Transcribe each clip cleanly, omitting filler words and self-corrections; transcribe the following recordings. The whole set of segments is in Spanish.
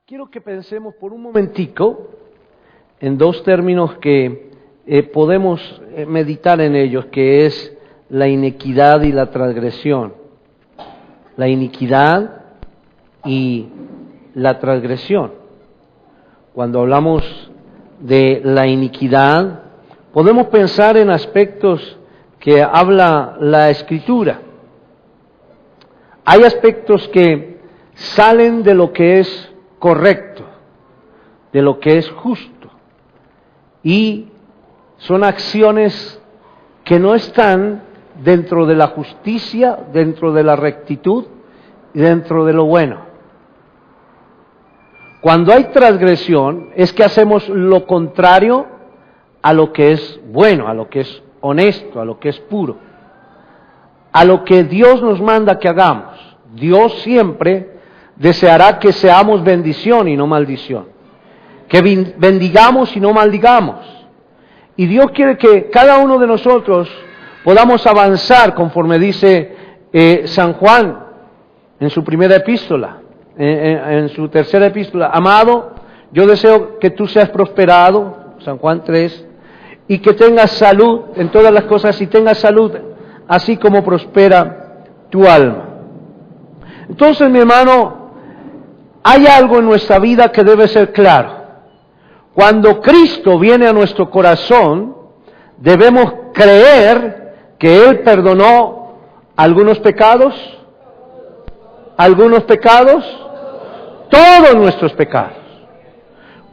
Quiero que pensemos por un momentico en dos términos que podemos meditar en ellos, que es la iniquidad y la transgresión. La iniquidad y la transgresión. Cuando hablamos de la iniquidad, podemos pensar en aspectos que habla la Escritura. Hay aspectos que salen de lo que es correcto, de lo que es justo, y son acciones que no están dentro de la justicia, dentro de la rectitud y dentro de lo bueno. Cuando hay transgresión es que hacemos lo contrario a lo que es bueno, a lo que es honesto, a lo que es puro, a lo que Dios nos manda que hagamos. Dios siempre deseará que seamos bendición y no maldición, que bendigamos y no maldigamos. Y Dios quiere que cada uno de nosotros podamos avanzar conforme dice San Juan en su primera epístola, en su tercera epístola. Amado, yo deseo que tú seas prosperado, San Juan 3, y que tengas salud en todas las cosas, y tengas salud así como prospera tu alma. Entonces, mi hermano, hay algo en nuestra vida que debe ser claro. Cuando Cristo viene a nuestro corazón, debemos creer que Él perdonó algunos pecados, todos nuestros pecados.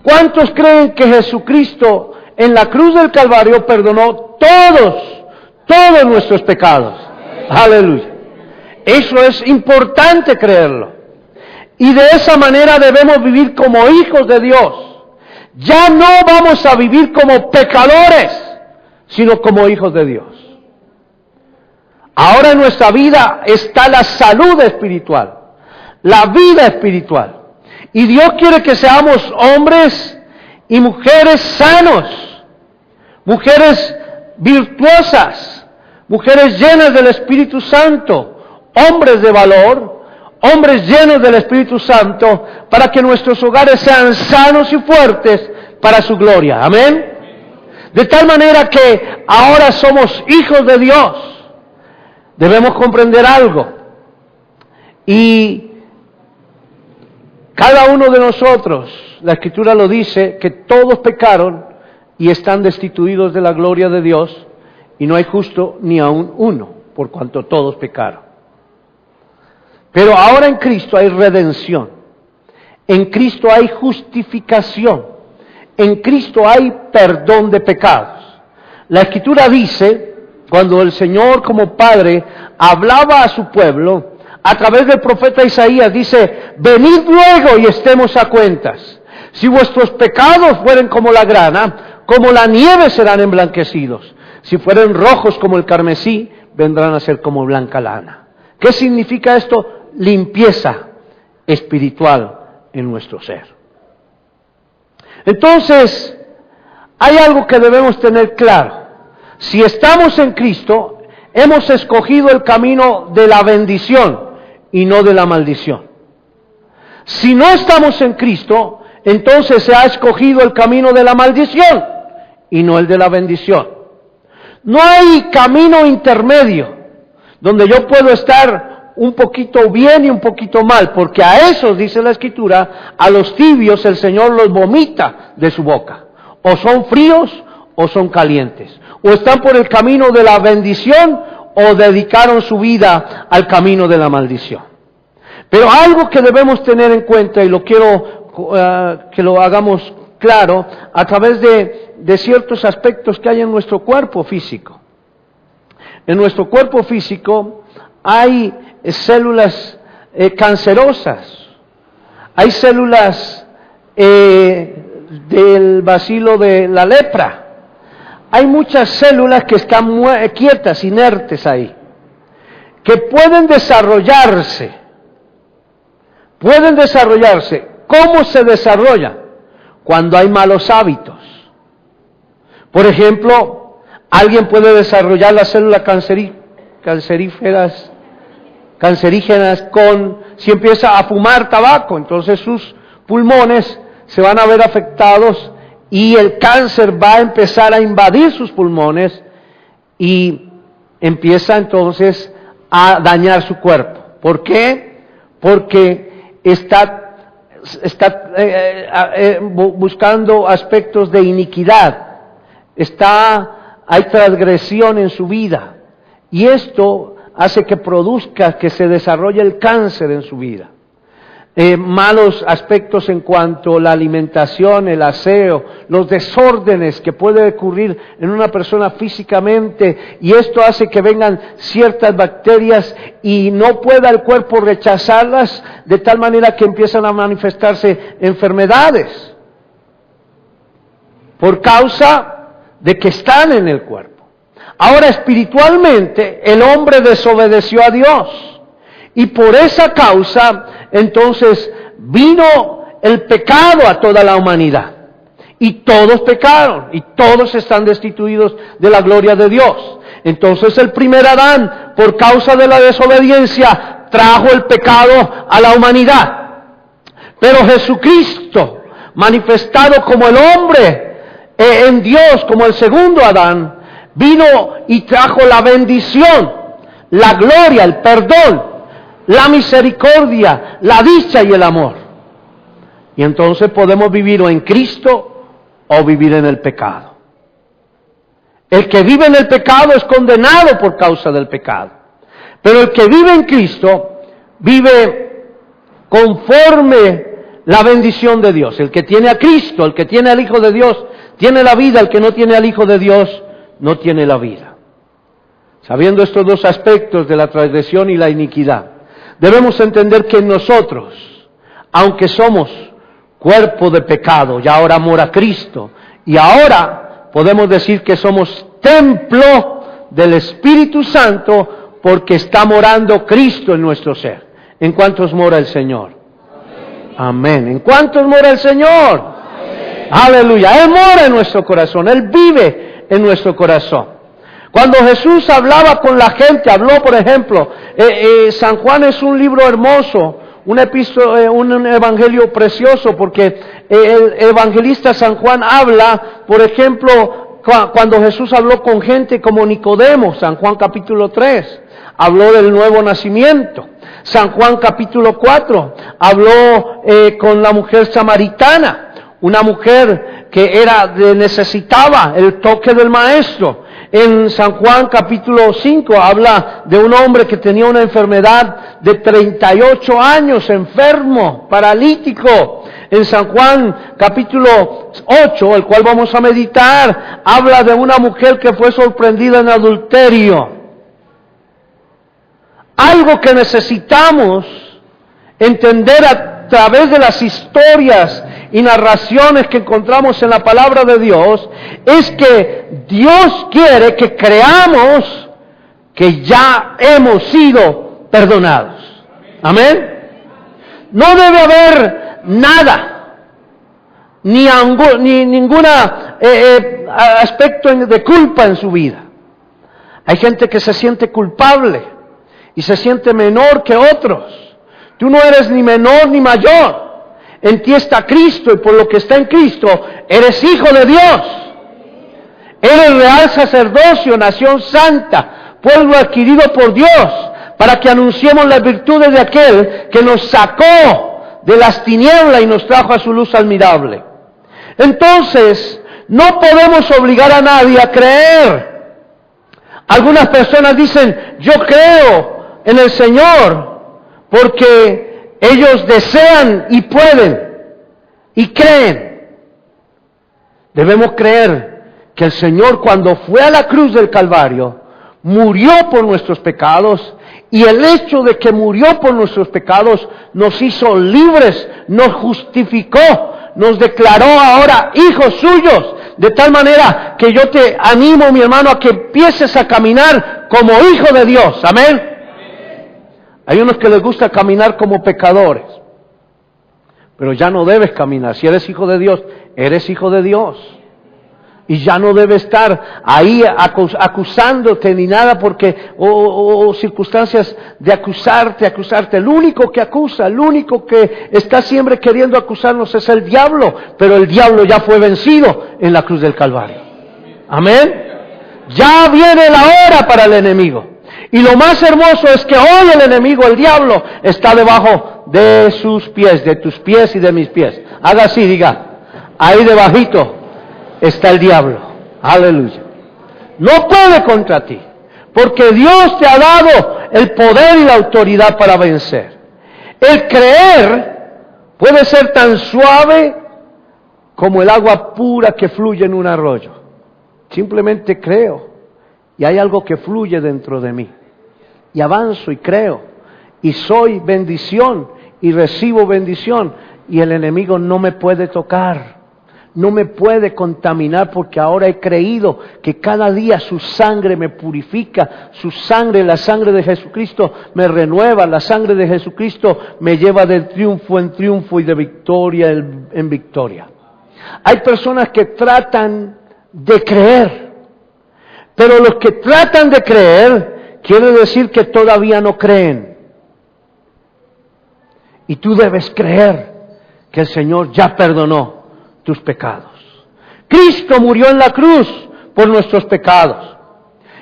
¿Cuántos creen que Jesucristo en la cruz del Calvario perdonó todos nuestros pecados? Aleluya. Eso es importante creerlo. Y de esa manera debemos vivir como hijos de Dios. Ya no vamos a vivir como pecadores, sino como hijos de Dios. Ahora en nuestra vida está la salud espiritual, la vida espiritual. Y Dios quiere que seamos hombres y mujeres sanos, mujeres virtuosas, mujeres llenas del Espíritu Santo, hombres de valor, hombres llenos del Espíritu Santo, para que nuestros hogares sean sanos y fuertes para su gloria. Amén. De tal manera que ahora somos hijos de Dios. Debemos comprender algo. Y cada uno de nosotros, la Escritura lo dice, que todos pecaron y están destituidos de la gloria de Dios, y no hay justo ni aun uno, por cuanto todos pecaron. Pero ahora en Cristo hay redención, en Cristo hay justificación, en Cristo hay perdón de pecados. La Escritura dice, cuando el Señor como Padre hablaba a su pueblo, a través del profeta Isaías, dice: venid luego y estemos a cuentas. Si vuestros pecados fueren como la grana, como la nieve serán emblanquecidos. Si fueren rojos como el carmesí, vendrán a ser como blanca lana. ¿Qué significa esto? Limpieza espiritual en nuestro ser. Entonces, hay algo que debemos tener claro. Si estamos en Cristo, hemos escogido el camino de la bendición y no de la maldición. Si no estamos en Cristo, entonces se ha escogido el camino de la maldición y no el de la bendición. No hay camino intermedio donde yo puedo estar un poquito bien y un poquito mal, porque a esos, dice la Escritura, a los tibios el Señor los vomita de su boca. O son fríos o son calientes. O están por el camino de la bendición o dedicaron su vida al camino de la maldición. Pero algo que debemos tener en cuenta, y lo quiero que lo hagamos claro, a través de ciertos aspectos que hay en nuestro cuerpo físico. En nuestro cuerpo físico hay células cancerosas, hay células del bacilo de la lepra, hay muchas células que están quietas, inertes ahí, que pueden desarrollarse. ¿Cómo se desarrollan? Cuando hay malos hábitos. Por ejemplo, alguien puede desarrollar las células cancerígenas si empieza a fumar tabaco, entonces sus pulmones se van a ver afectados y el cáncer va a empezar a invadir sus pulmones y empieza entonces a dañar su cuerpo. ¿Por qué? Porque está buscando aspectos de iniquidad, hay transgresión en su vida, y esto hace que produzca, que se desarrolle el cáncer en su vida. Malos aspectos en cuanto a la alimentación, el aseo, los desórdenes que puede ocurrir en una persona físicamente, y esto hace que vengan ciertas bacterias y no pueda el cuerpo rechazarlas, de tal manera que empiezan a manifestarse enfermedades por causa de que están en el cuerpo. Ahora, espiritualmente, el hombre desobedeció a Dios. Y por esa causa, entonces, vino el pecado a toda la humanidad. Y todos pecaron, y todos están destituidos de la gloria de Dios. Entonces el primer Adán, por causa de la desobediencia, trajo el pecado a la humanidad. Pero Jesucristo, manifestado como el hombre en Dios, como el segundo Adán, vino y trajo la bendición, la gloria, el perdón, la misericordia, la dicha y el amor. Y entonces podemos vivir o en Cristo o vivir en el pecado. El que vive en el pecado es condenado por causa del pecado. Pero el que vive en Cristo vive conforme la bendición de Dios. El que tiene a Cristo, el que tiene al Hijo de Dios, tiene la vida. El que no tiene al Hijo de Dios, no tiene la vida. Sabiendo estos dos aspectos de la transgresión y la iniquidad, debemos entender que nosotros, aunque somos cuerpo de pecado, y ahora mora Cristo, y ahora podemos decir que somos templo del Espíritu Santo, porque está morando Cristo en nuestro ser. ¿En cuántos mora el Señor? Amén. ¿En cuántos mora el Señor? Amén. Aleluya. Él mora en nuestro corazón, Él vive en nuestro corazón. Cuando Jesús hablaba con la gente, habló, por ejemplo, San Juan es un libro hermoso, un evangelio precioso, porque el evangelista San Juan habla, por ejemplo, cuando Jesús habló con gente como Nicodemo, San Juan capítulo 3, habló del nuevo nacimiento. San Juan capítulo 4, habló con la mujer samaritana, una mujer que necesitaba el toque del Maestro. En San Juan capítulo 5 habla de un hombre que tenía una enfermedad de 38 años, enfermo, paralítico. En San Juan capítulo 8, el cual vamos a meditar, habla de una mujer que fue sorprendida en adulterio. Algo que necesitamos entender a través de las historias y narraciones que encontramos en la palabra de Dios, es que Dios quiere que creamos que ya hemos sido perdonados. Amén. No debe haber nada, ni ningún aspecto de culpa en su vida. Hay gente que se siente culpable y se siente menor que otros. Tú no eres ni menor ni mayor. En ti está Cristo, y por lo que está en Cristo, eres hijo de Dios. Eres real sacerdocio, nación santa, pueblo adquirido por Dios, para que anunciemos las virtudes de aquel que nos sacó de las tinieblas y nos trajo a su luz admirable. Entonces, no podemos obligar a nadie a creer. Algunas personas dicen, yo creo en el Señor, porque ellos desean y pueden y creen. Debemos creer que el Señor, cuando fue a la cruz del Calvario, murió por nuestros pecados, y el hecho de que murió por nuestros pecados nos hizo libres, nos justificó, nos declaró ahora hijos suyos, de tal manera que yo te animo, mi hermano, a que empieces a caminar como hijo de Dios. Amén. Hay unos que les gusta caminar como pecadores, pero ya no debes caminar. Si eres hijo de Dios, eres hijo de Dios. Y ya no debe estar ahí acusándote ni nada porque, o circunstancias de acusarte. El único que acusa, el único que está siempre queriendo acusarnos es el diablo. Pero el diablo ya fue vencido en la cruz del Calvario. Amén. Ya viene la hora para el enemigo. Y lo más hermoso es que hoy el enemigo, el diablo, está debajo de sus pies, de tus pies y de mis pies. Haga así, diga, ahí debajito está el diablo. Aleluya. No puede contra ti, porque Dios te ha dado el poder y la autoridad para vencer. El creer puede ser tan suave como el agua pura que fluye en un arroyo. Simplemente creo y hay algo que fluye dentro de mí. Y avanzo y creo y soy bendición y recibo bendición y el enemigo no me puede tocar. No me puede contaminar porque ahora he creído que cada día su sangre me purifica, su sangre, la sangre de Jesucristo me renueva, la sangre de Jesucristo me lleva de triunfo en triunfo y de victoria en victoria. Hay personas que tratan de creer, pero los que tratan de creer quiere decir que todavía no creen. Y tú debes creer que el Señor ya perdonó tus pecados. Cristo murió en la cruz por nuestros pecados.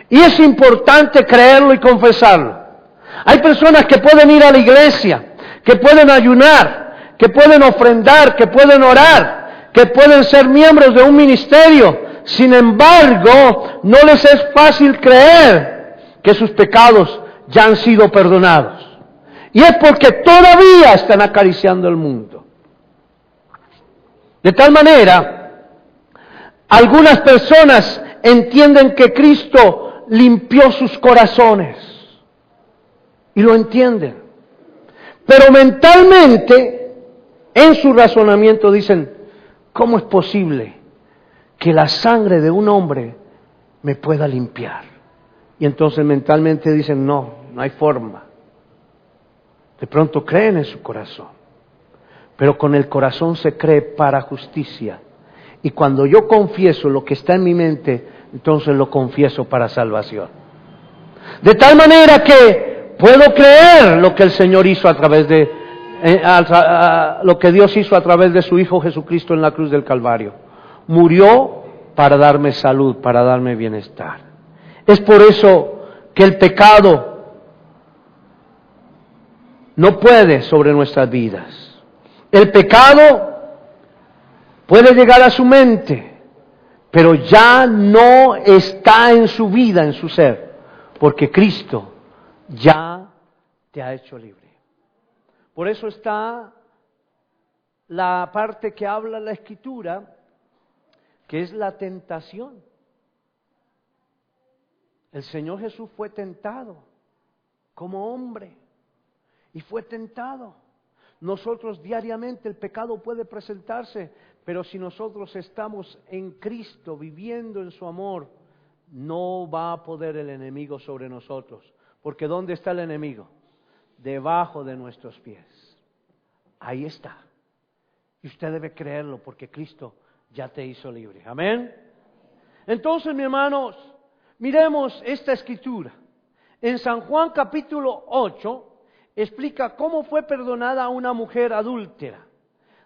Y es importante creerlo y confesarlo. Hay personas que pueden ir a la iglesia, que pueden ayunar, que pueden ofrendar, que pueden orar, que pueden ser miembros de un ministerio. Sin embargo, no les es fácil creer que sus pecados ya han sido perdonados. Y es porque todavía están acariciando el mundo. De tal manera, algunas personas entienden que Cristo limpió sus corazones. Y lo entienden. Pero mentalmente, en su razonamiento dicen, ¿cómo es posible que la sangre de un hombre me pueda limpiar? Y entonces mentalmente dicen, no hay forma. De pronto creen en su corazón. Pero con el corazón se cree para justicia. Y cuando yo confieso lo que está en mi mente, entonces lo confieso para salvación. De tal manera que puedo creer lo que el Señor hizo a través de, lo que Dios hizo a través de su Hijo Jesucristo en la cruz del Calvario. Murió para darme salud, para darme bienestar. Es por eso que el pecado no puede sobre nuestras vidas. El pecado puede llegar a su mente, pero ya no está en su vida, en su ser, porque Cristo ya te ha hecho libre. Por eso está la parte que habla la Escritura, que es la tentación. El Señor Jesús fue tentado como hombre y fue tentado. Nosotros diariamente el pecado puede presentarse, pero si nosotros estamos en Cristo, viviendo en su amor, no va a poder el enemigo sobre nosotros. Porque ¿dónde está el enemigo? Debajo de nuestros pies. Ahí está. Y usted debe creerlo porque Cristo ya te hizo libre. Amén. Entonces, mis hermanos, miremos esta escritura. En San Juan capítulo 8, explica cómo fue perdonada una mujer adúltera.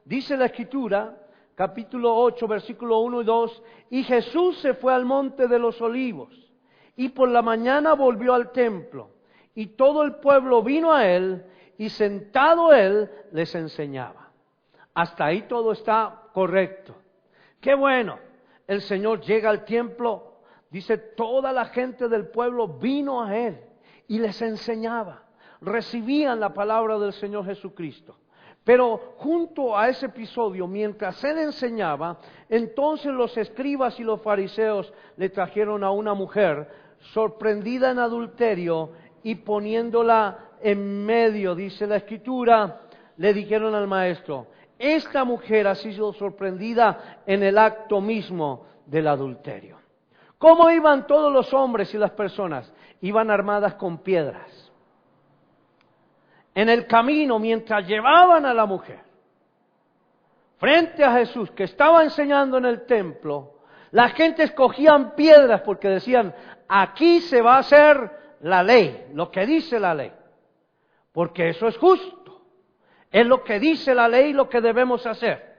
Dice la Escritura, capítulo 8, versículo 1 y 2, y Jesús se fue al monte de los olivos, y por la mañana volvió al templo, y todo el pueblo vino a él, y sentado él les enseñaba. Hasta ahí todo está correcto. ¡Qué bueno! El Señor llega al templo, dice, toda la gente del pueblo vino a él, y les enseñaba. Recibían la palabra del Señor Jesucristo. Pero junto a ese episodio, mientras él enseñaba, entonces los escribas y los fariseos le trajeron a una mujer sorprendida en adulterio y poniéndola en medio, dice la Escritura, le dijeron al maestro, esta mujer ha sido sorprendida en el acto mismo del adulterio. ¿Cómo iban todos los hombres y las personas? Iban armadas con piedras. En el camino, mientras llevaban a la mujer frente a Jesús, que estaba enseñando en el templo, La gente escogían piedras porque decían, aquí se va a hacer la ley, lo que dice la ley. Porque eso es justo. Es lo que dice la ley, lo que debemos hacer.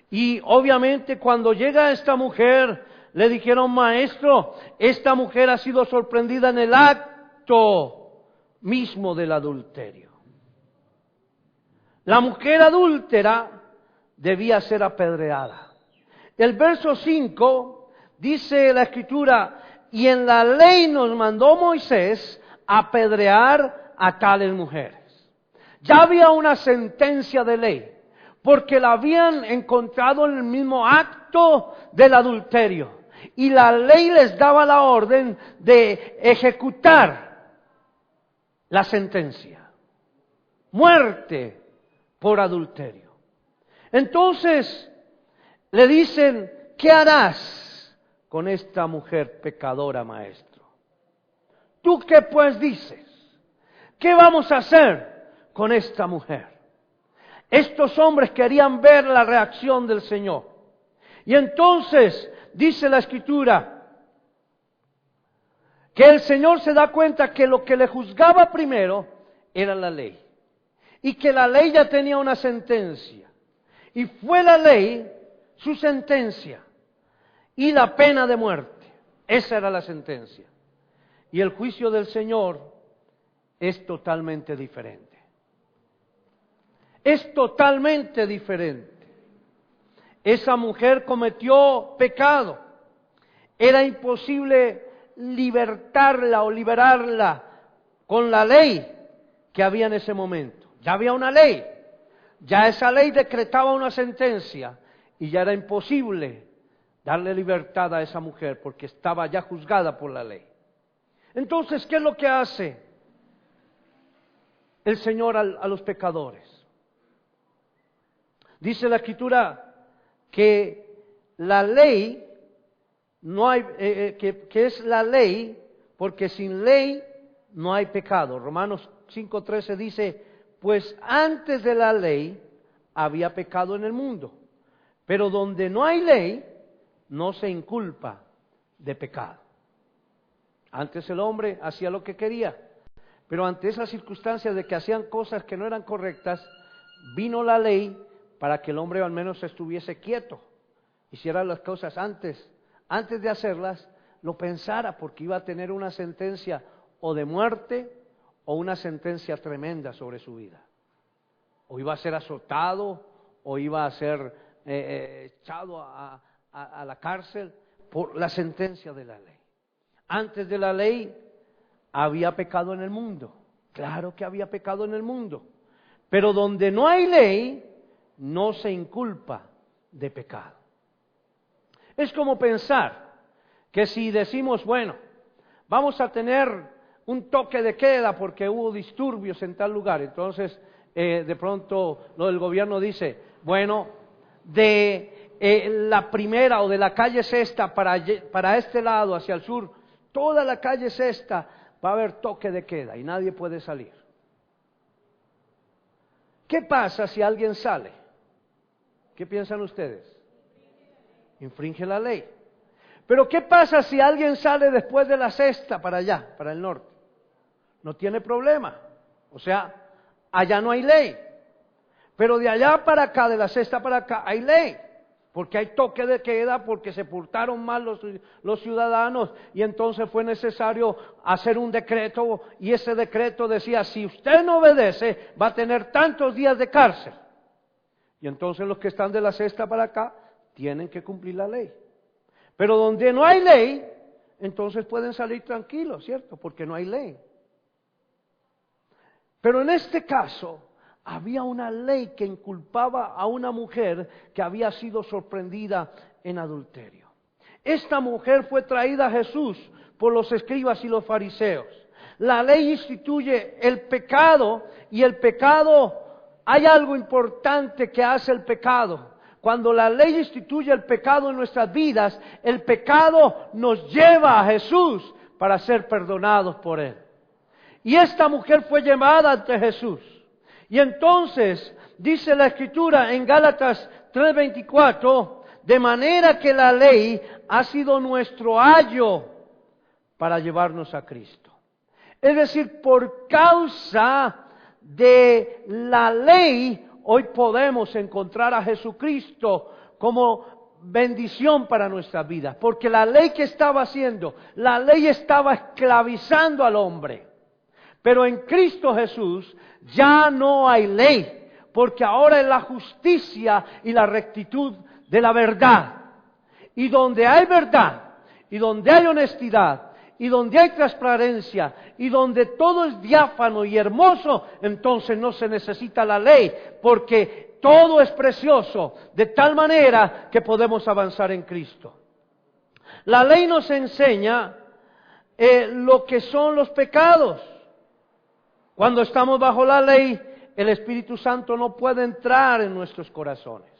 Y obviamente cuando llega esta mujer, le dijeron, maestro, esta mujer ha sido sorprendida en el acto mismo del adulterio. La mujer adúltera debía ser apedreada. El verso 5 dice la Escritura, y en la ley nos mandó Moisés apedrear a tales mujeres. Ya había una sentencia de ley, porque la habían encontrado en el mismo acto del adulterio. Y la ley les daba la orden de ejecutar la sentencia. Muerte por adulterio. Entonces le dicen, ¿qué harás con esta mujer pecadora, maestro? ¿Tú qué pues dices? ¿Qué vamos a hacer con esta mujer? Estos hombres querían ver la reacción del Señor. Y entonces dice la Escritura que el Señor se da cuenta que lo que le juzgaba primero era la ley. Y que la ley ya tenía una sentencia. Y fue la ley su sentencia. Y la pena de muerte. Esa era la sentencia. Y el juicio del Señor es totalmente diferente. Es totalmente diferente. Esa mujer cometió pecado. Era imposible libertarla o liberarla con la ley que había en ese momento. Ya había una ley. Ya esa ley decretaba una sentencia y ya era imposible darle libertad a esa mujer porque estaba ya juzgada por la ley. Entonces, ¿qué es lo que hace el Señor a los pecadores? Dice la Escritura que la ley no hay, que es la ley, porque sin ley no hay pecado. Romanos 5:13 dice, pues antes de la ley había pecado en el mundo, pero donde no hay ley no se inculpa de pecado. Antes el hombre hacía lo que quería, pero ante esas circunstancias de que hacían cosas que no eran correctas, vino la ley para que el hombre al menos estuviese quieto, hiciera las cosas antes de hacerlas, lo pensara, porque iba a tener una sentencia o de muerte o una sentencia tremenda sobre su vida. O iba a ser azotado, o iba a ser echado a la cárcel por la sentencia de la ley. Antes de la ley había pecado en el mundo. Claro que había pecado en el mundo. Pero donde no hay ley, no se inculpa de pecado. Es como pensar que si decimos, bueno, vamos a tener un toque de queda porque hubo disturbios en tal lugar, entonces de pronto lo del gobierno dice, bueno, de la primera o de la calle Sexta para este lado, hacia el sur, toda la calle Sexta va a haber toque de queda y nadie puede salir. ¿Qué pasa si alguien sale? ¿Qué piensan ustedes? Infringe la ley. Pero ¿qué pasa si alguien sale después de la Sexta para allá, para el norte? No tiene problema. O sea, allá no hay ley. Pero de allá para acá, de la Sexta para acá, hay ley. Porque hay toque de queda, porque se portaron mal los ciudadanos y entonces fue necesario hacer un decreto y ese decreto decía, si usted no obedece, va a tener tantos días de cárcel. Y entonces los que están de la Sexta para acá tienen que cumplir la ley. Pero donde no hay ley, entonces pueden salir tranquilos, ¿cierto? Porque no hay ley. Pero en este caso, había una ley que inculpaba a una mujer que había sido sorprendida en adulterio. Esta mujer fue traída a Jesús por los escribas y los fariseos. La ley instituye el pecado y el pecado, hay algo importante que hace el pecado. Cuando la ley instituye el pecado en nuestras vidas, el pecado nos lleva a Jesús para ser perdonados por Él. Y esta mujer fue llevada ante Jesús. Y entonces, dice la Escritura en Gálatas 3:24, De manera que la ley ha sido nuestro ayo para llevarnos a Cristo. Es decir, por causa de la ley, hoy podemos encontrar a Jesucristo como bendición para nuestra vida. Porque la ley que estaba haciendo, la ley estaba esclavizando al hombre. Pero en Cristo Jesús ya no hay ley, porque ahora es la justicia y la rectitud de la verdad. Y donde hay verdad, y donde hay honestidad, y donde hay transparencia, y donde todo es diáfano y hermoso, entonces no se necesita la ley, porque todo es precioso, de tal manera que podemos avanzar en Cristo. La ley nos enseña lo que son los pecados. Cuando estamos bajo la ley, el Espíritu Santo no puede entrar en nuestros corazones,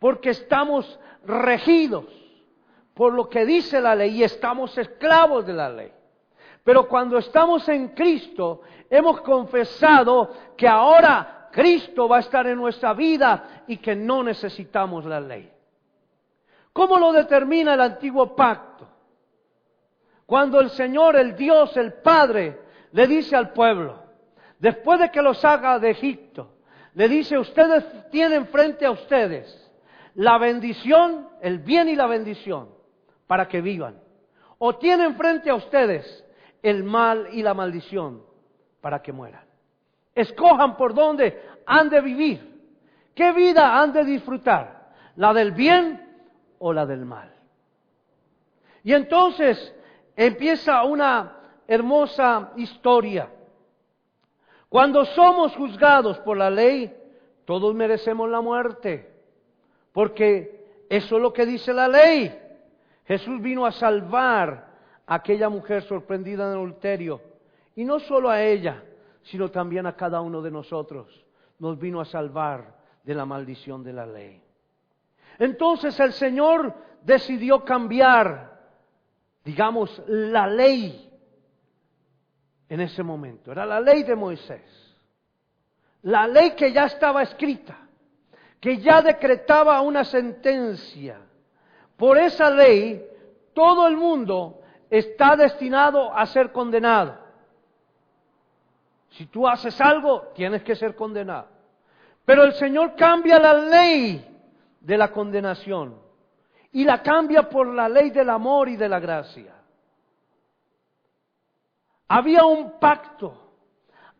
porque estamos regidos por lo que dice la ley y estamos esclavos de la ley. Pero cuando estamos en Cristo, hemos confesado que ahora Cristo va a estar en nuestra vida y que no necesitamos la ley. ¿Cómo lo determina el antiguo pacto? Cuando el Señor, el Dios, el Padre, le dice al pueblo, después de que los haga de Egipto, le dice: ustedes tienen frente a ustedes la bendición, el bien y la bendición, para que vivan. O tienen frente a ustedes el mal y la maldición, para que mueran. Escojan por dónde han de vivir. ¿Qué vida han de disfrutar? ¿La del bien o la del mal? Y entonces empieza una hermosa historia. Cuando somos juzgados por la ley, todos merecemos la muerte, porque eso es lo que dice la ley. Jesús vino a salvar a aquella mujer sorprendida en adulterio, y no solo a ella, sino también a cada uno de nosotros. Nos vino a salvar de la maldición de la ley. Entonces el Señor decidió cambiar, digamos, la ley en ese momento. Era la ley de Moisés. La ley que ya estaba escrita, que ya decretaba una sentencia. Por esa ley, todo el mundo está destinado a ser condenado. Si tú haces algo, tienes que ser condenado. Pero el Señor cambia la ley de la condenación y la cambia por la ley del amor y de la gracia. Había un pacto,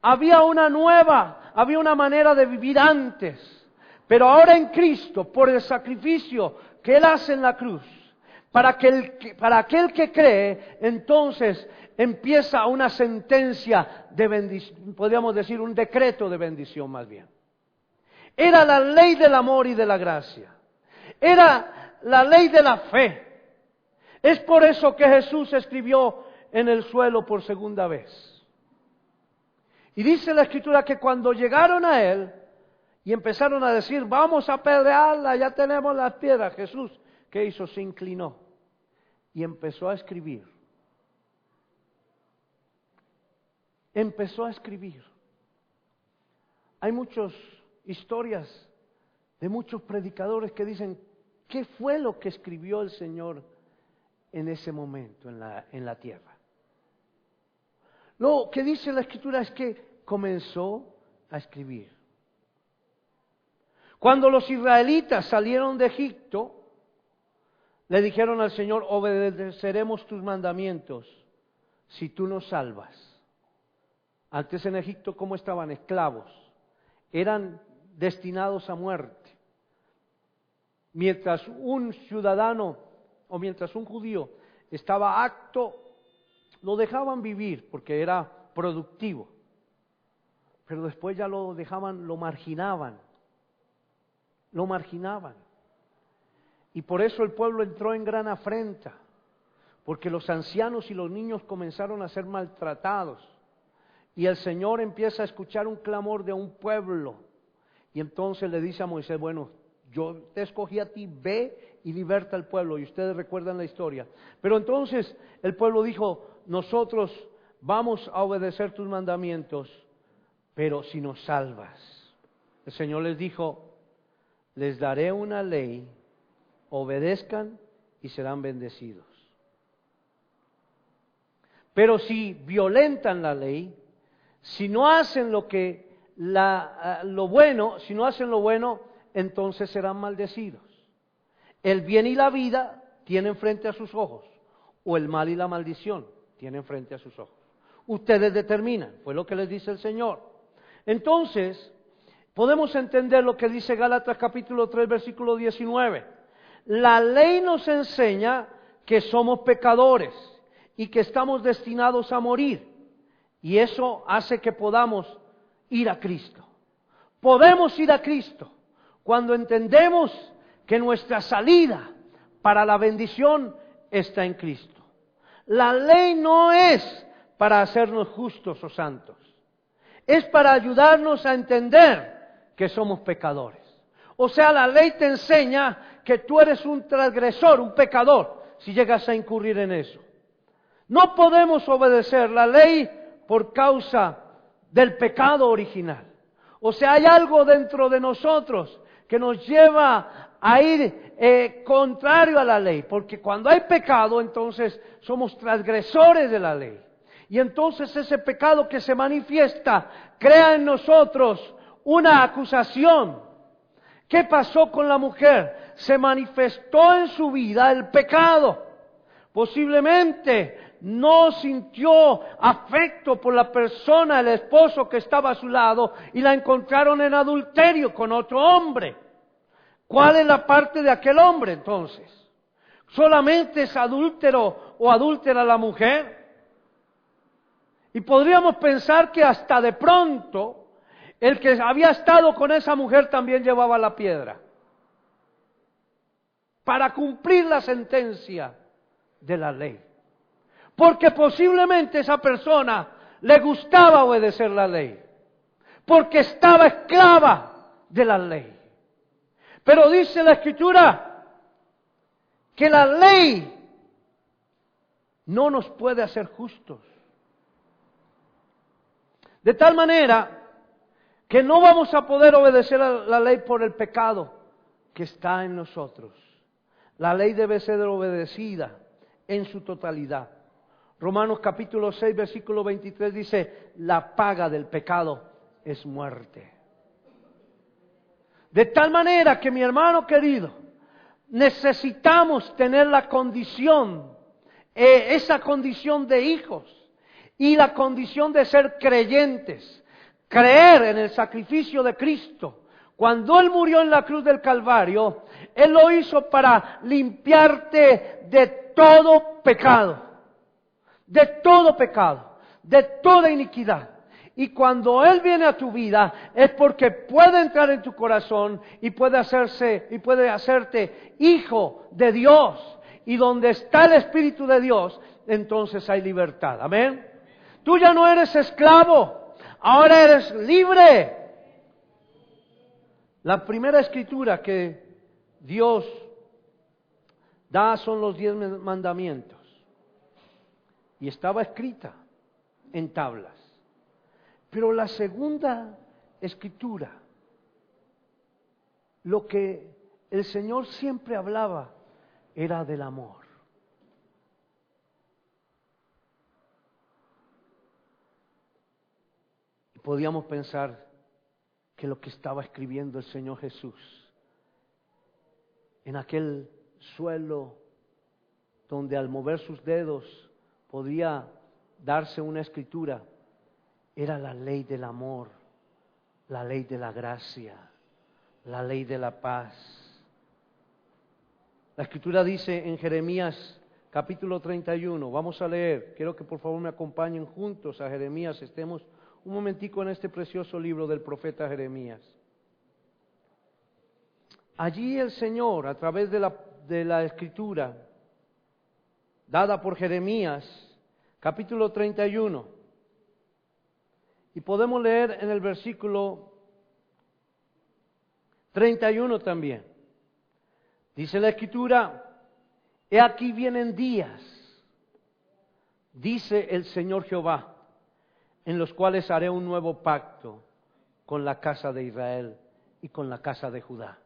había una manera de vivir antes. Pero ahora en Cristo, por el sacrificio que Él hace en la cruz, para aquel que cree, entonces empieza una sentencia de bendición, podríamos decir un decreto de bendición más bien. Era la ley del amor y de la gracia. Era la ley de la fe. Es por eso que Jesús escribió en el suelo por segunda vez. Y dice la Escritura que cuando llegaron a Él, y empezaron a decir: vamos a apedrearla, ya tenemos las piedras. Jesús, ¿qué hizo? Se inclinó y empezó a escribir. Empezó a escribir. Hay muchas historias de muchos predicadores que dicen: ¿qué fue lo que escribió el Señor en ese momento en la tierra? Lo que dice la Escritura es que comenzó a escribir. Cuando los israelitas salieron de Egipto, le dijeron al Señor: obedeceremos tus mandamientos si tú nos salvas. Antes en Egipto, ¿cómo estaban? Esclavos. Eran destinados a muerte. Mientras un ciudadano o mientras un judío estaba apto, lo dejaban vivir porque era productivo. Pero después ya lo dejaban, lo marginaban. Lo marginaban. Y por eso el pueblo entró en gran afrenta, porque los ancianos y los niños comenzaron a ser maltratados. Y el Señor empieza a escuchar un clamor de un pueblo. Y entonces le dice a Moisés: bueno, yo te escogí a ti, ve y liberta al pueblo. Y ustedes recuerdan la historia. Pero entonces el pueblo dijo: nosotros vamos a obedecer tus mandamientos, pero si nos salvas. El Señor les dijo: les daré una ley obedezcan y serán bendecidos. Pero si violentan la ley, si no hacen lo bueno, si no hacen lo bueno, entonces serán maldecidos. El bien y la vida tienen frente a sus ojos, o el mal y la maldición tienen frente a sus ojos. Ustedes determinan, fue lo que les dice el Señor. Entonces, podemos entender lo que dice Gálatas capítulo 3, versículo 19. La ley nos enseña que somos pecadores y que estamos destinados a morir. Y eso hace que podamos ir a Cristo. Podemos ir a Cristo cuando entendemos que nuestra salida para la bendición está en Cristo. La ley no es para hacernos justos o santos. Es para ayudarnos a entender que somos pecadores. O sea, la ley te enseña que tú eres un transgresor, un pecador, si llegas a incurrir en eso. No podemos obedecer la ley por causa del pecado original. O sea, hay algo dentro de nosotros que nos lleva a ir contrario a la ley. Porque cuando hay pecado, entonces somos transgresores de la ley. Y entonces ese pecado que se manifiesta crea en nosotros una acusación. ¿Qué pasó con la mujer? Se manifestó en su vida el pecado. Posiblemente no sintió afecto por la persona, el esposo que estaba a su lado, y la encontraron en adulterio con otro hombre. ¿Cuál es la parte de aquel hombre entonces? ¿Solamente es adúltero o adúltera la mujer? Y podríamos pensar que hasta de pronto el que había estado con esa mujer también llevaba la piedra para cumplir la sentencia de la ley. Porque posiblemente esa persona le gustaba obedecer la ley, porque estaba esclava de la ley. Pero dice la Escritura que la ley no nos puede hacer justos. De tal manera que no vamos a poder obedecer a la ley por el pecado que está en nosotros. La ley debe ser obedecida en su totalidad. Romanos capítulo 6, versículo 23 dice, la paga del pecado es muerte. De tal manera que, mi hermano querido, necesitamos tener la condición, esa condición de hijos y la condición de ser creyentes, creer en el sacrificio de Cristo. Cuando Él murió en la cruz del Calvario, Él lo hizo para limpiarte de todo pecado, de toda iniquidad. Y cuando Él viene a tu vida, es porque puede entrar en tu corazón y puede hacerte hijo de Dios. Y donde está el Espíritu de Dios, entonces hay libertad. Amén. Tú ya no eres esclavo, ahora eres libre. La primera escritura que Dios da son los 10 mandamientos. Y estaba escrita en tablas. Pero la segunda escritura, lo que el Señor siempre hablaba, era del amor. Y podíamos pensar que lo que estaba escribiendo el Señor Jesús en aquel suelo donde al mover sus dedos podía darse una escritura, era la ley del amor, la ley de la gracia, la ley de la paz. La Escritura dice en Jeremías capítulo 31, vamos a leer, quiero que por favor me acompañen juntos a Jeremías, estemos un momentico en este precioso libro del profeta Jeremías. Allí el Señor, a través de la Escritura dada por Jeremías, capítulo 31, y podemos leer en el versículo 31 también. Dice la Escritura, he aquí vienen días, dice el Señor Jehová, en los cuales haré un nuevo pacto con la casa de Israel y con la casa de Judá.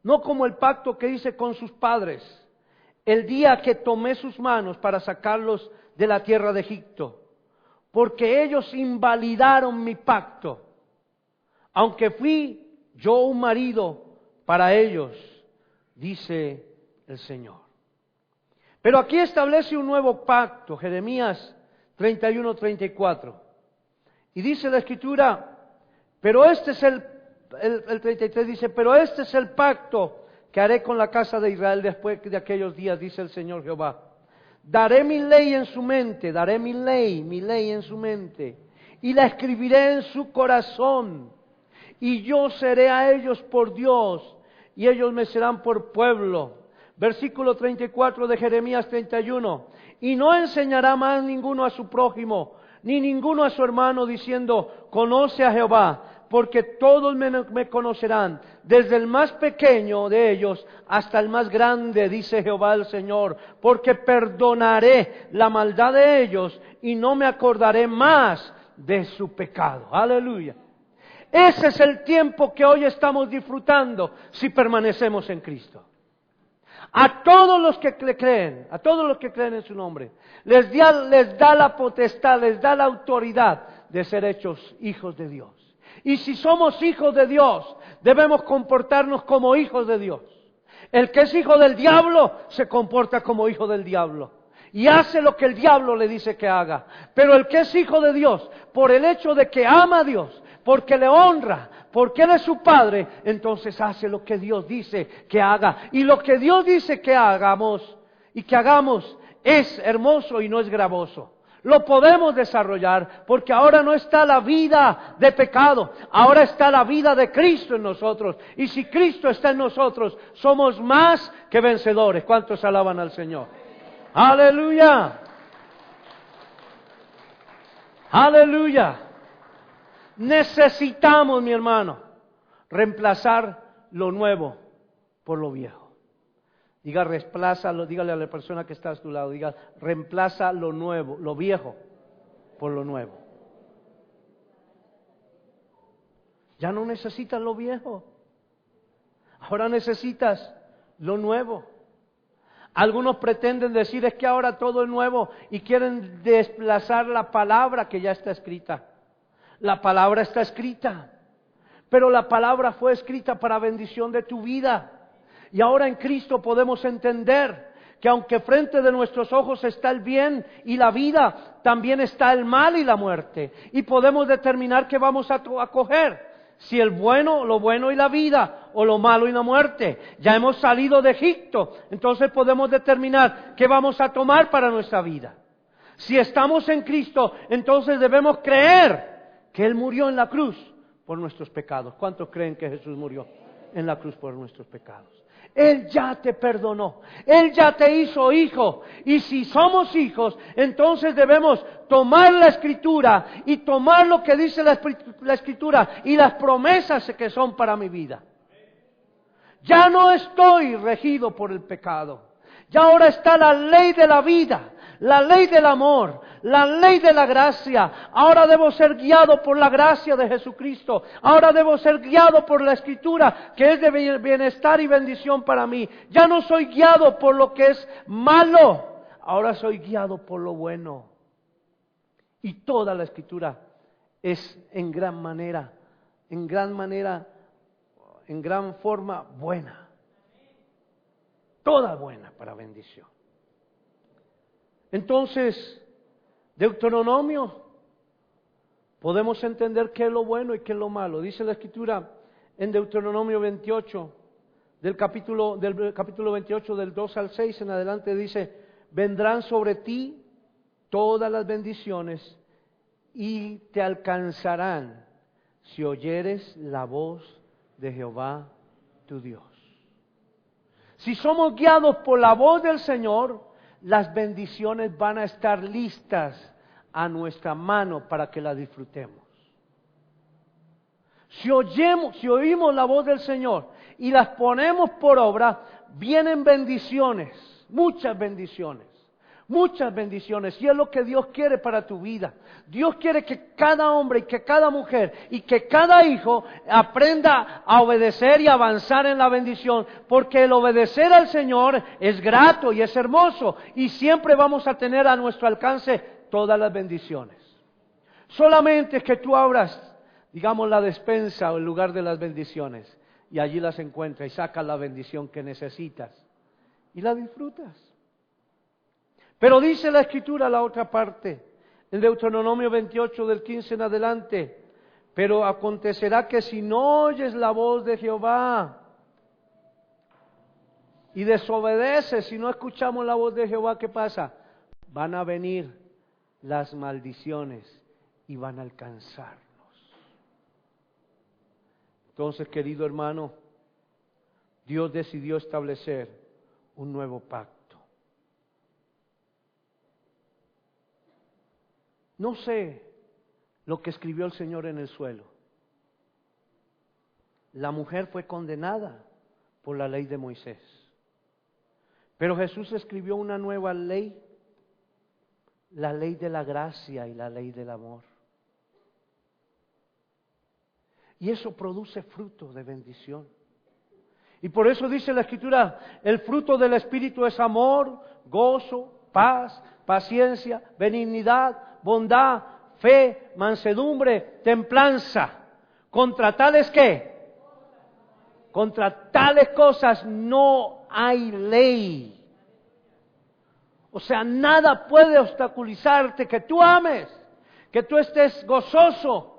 no como el pacto que hice con sus padres, el día que tomé sus manos para sacarlos de la tierra de Egipto, porque ellos invalidaron mi pacto, aunque fui yo un marido para ellos, dice el Señor. Pero aquí establece un nuevo pacto, Jeremías 31-34. Y dice la Escritura, pero este es el 33 dice, pero este es el pacto que haré con la casa de Israel después de aquellos días, dice el Señor Jehová. Daré mi ley en su mente, daré mi ley en su mente, y la escribiré en su corazón, y yo seré a ellos por Dios, y ellos me serán por pueblo. Versículo 34 de Jeremías 31. Y no enseñará más ninguno a su prójimo, ni ninguno a su hermano, diciendo, conoce a Jehová, porque todos me conocerán, desde el más pequeño de ellos hasta el más grande, dice Jehová el Señor, porque perdonaré la maldad de ellos y no me acordaré más de su pecado. Aleluya. Ese es el tiempo que hoy estamos disfrutando si permanecemos en Cristo. A todos los que creen, a todos los que creen en su nombre, les da la potestad, les da la autoridad de ser hechos hijos de Dios. Y si somos hijos de Dios, debemos comportarnos como hijos de Dios. El que es hijo del diablo se comporta como hijo del diablo y hace lo que el diablo le dice que haga. Pero el que es hijo de Dios, por el hecho de que ama a Dios, porque le honra, porque Él es su Padre, entonces hace lo que Dios dice que haga. Y lo que Dios dice que hagamos y que hagamos es hermoso y no es gravoso. Lo podemos desarrollar porque ahora no está la vida de pecado, ahora está la vida de Cristo en nosotros. Y si Cristo está en nosotros, somos más que vencedores. ¿Cuántos alaban al Señor? ¡Aleluya! ¡Aleluya! Necesitamos, mi hermano, reemplazar lo nuevo por lo viejo. Diga, reemplázalo, dígale a la persona que está a tu lado, diga, reemplaza lo nuevo, lo viejo, por lo nuevo. Ya no necesitas lo viejo, ahora necesitas lo nuevo. Algunos pretenden decir es que ahora todo es nuevo y quieren desplazar la palabra que ya está escrita. La palabra está escrita, pero la palabra fue escrita para bendición de tu vida. Y ahora en Cristo podemos entender que aunque frente de nuestros ojos está el bien y la vida, también está el mal y la muerte. Y podemos determinar qué vamos a coger. Si el bueno, lo bueno y la vida, o lo malo y la muerte. Ya hemos salido de Egipto, entonces podemos determinar qué vamos a tomar para nuestra vida. Si estamos en Cristo, entonces debemos creer que Él murió en la cruz por nuestros pecados. ¿Cuántos creen que Jesús murió en la cruz por nuestros pecados? Él ya te perdonó, Él ya te hizo hijo. Y si somos hijos, entonces debemos tomar la Escritura y tomar lo que dice la Escritura y las promesas que son para mi vida. Ya no estoy regido por el pecado. Ya ahora está la ley de la vida, la ley del amor, la ley de la gracia. Ahora debo ser guiado por la gracia de Jesucristo. Ahora debo ser guiado por la Escritura, que es de bienestar y bendición para mí. Ya no soy guiado por lo que es malo. Ahora soy guiado por lo bueno. Y toda la Escritura es en gran forma buena. Toda buena para bendición. Entonces, Deuteronomio, podemos entender qué es lo bueno y qué es lo malo. Dice la Escritura en Deuteronomio 28, del capítulo 28, del 2 al 6 en adelante, dice, vendrán sobre ti todas las bendiciones y te alcanzarán si oyeres la voz de Jehová tu Dios. Si somos guiados por la voz del Señor, las bendiciones van a estar listas a nuestra mano para que las disfrutemos. Si oímos la voz del Señor y las ponemos por obra, vienen bendiciones, muchas bendiciones. muchas bendiciones, y es lo que Dios quiere para tu vida. Dios quiere que cada hombre y que cada mujer y que cada hijo aprenda a obedecer y avanzar en la bendición, porque el obedecer al Señor es grato y es hermoso, y siempre vamos a tener a nuestro alcance todas las bendiciones. Solamente que tú abras, digamos, la despensa o el lugar de las bendiciones, y allí las encuentras y sacas la bendición que necesitas y la disfrutas. Pero dice la Escritura, la otra parte, en Deuteronomio 28 del 15 en adelante: pero acontecerá que si no oyes la voz de Jehová y desobedeces, si no escuchamos la voz de Jehová, ¿qué pasa? Van a venir las maldiciones y van a alcanzarnos. Entonces, querido hermano, Dios decidió establecer un nuevo pacto. No sé lo que escribió el Señor en el suelo. La mujer fue condenada por la ley de Moisés. Pero Jesús escribió una nueva ley, la ley de la gracia y la ley del amor. Y eso produce fruto de bendición. Y por eso dice la Escritura, el fruto del Espíritu es amor, gozo, paz, paciencia, benignidad, bondad, fe, mansedumbre, templanza. ¿Contra tales qué? Contra tales cosas no hay ley. O sea, nada puede obstaculizarte que tú ames, que tú estés gozoso.